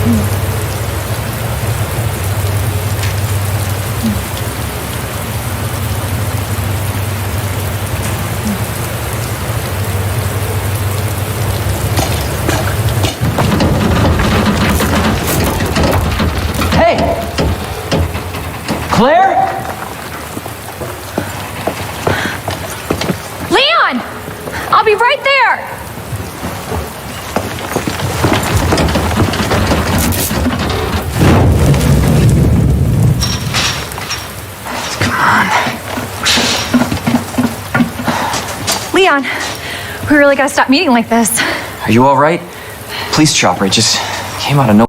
Hey! Claire? Leon! I'll be right there! Leon, we really gotta stop meeting like this. Are you all right? Police chopper, it just came out of nowhere.